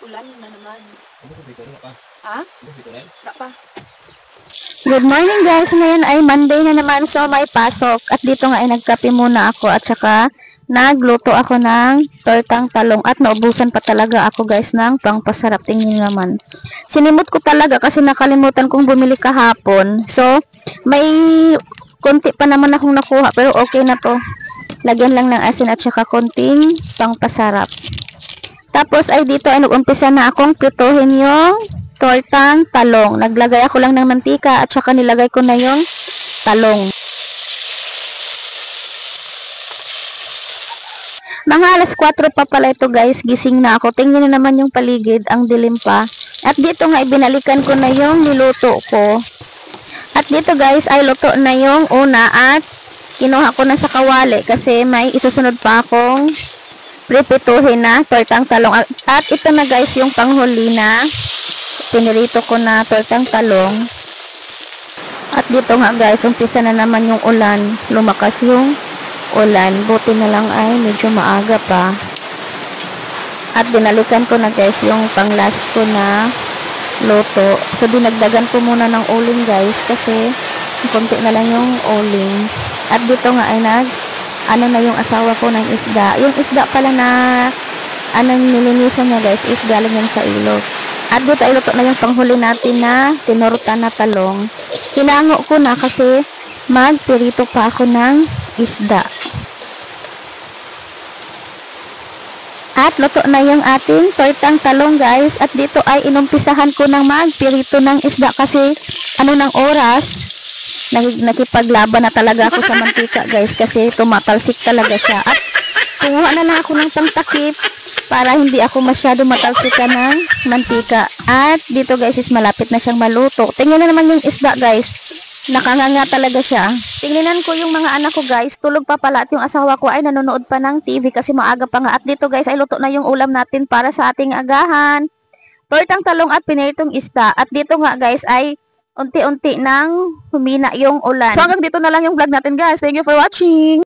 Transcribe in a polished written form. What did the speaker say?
Ulan na naman. Ha? Wala pa. Good morning guys. Ngayon ay Monday na naman, so may pasok. At dito nga ay nagkape muna ako at saka nagluto ako ng tortang talong at naubusan pa talaga ako guys ng pangpasarap. Tingin naman. Sinimot ko talaga kasi nakalimutan kong bumili kahapon. So may konti pa naman akong nakuha pero okay na to. Lagyan lang ng asin at saka konting pangpasarap. Tapos ay dito ay nag-umpisa na akong prituhin yung tortang talong. Naglagay ako lang ng mantika at saka nilagay ko na yung talong. Mga alas 4 pa pala ito guys. Gising na ako. Tingnan na naman yung paligid. Ang dilim pa. At dito nga ibinalikan ko na yung niluto ko. At dito guys ay luto na yung una at kinuha ko na sa kawali kasi may isusunod pa akong prepituhin na tortang talong. At ito na guys yung panghuli na pinirito ko na tortang talong. At dito nga guys, umpisa na naman yung ulan. Lumakas yung ulan. Buti na lang ay medyo maaga pa. At binalikan ko na guys yung pang last ko na luto. So dinagdagan ko muna ng uling guys kasi konti na lang yung uling. At dito nga ay ano na yung asawa ko ng isda. Yung isda pala na nilinisan niya guys is galing yan sa ilog. At dito ay luto na yung panghuli natin na tinorta na talong. Hinango ko na kasi magpirito pa ako ng isda. At luto na yung ating tortang talong guys. At dito ay inumpisahan ko ng magpirito ng isda kasi ng oras. Nakipaglaban na talaga ako sa mantika guys kasi tumatalsik talaga siya. At kumuha na lang ako ng pangtakip para hindi ako masyado matalsikan ng mantika. At dito guys is malapit na siyang maluto. Tingnan na naman yung isda guys. Nakanganga talaga siya. Tingnan ko yung mga anak ko guys. Tulog pa pala at yung asawa ko ay nanonood pa ng TV kasi maaga pa nga. At dito guys ay luto na yung ulam natin para sa ating agahan. Tortang talong at piniritong isda. At dito nga guys ay unti-unti nang humina yung ulan. So hanggang dito na lang yung vlog natin guys. Thank you for watching.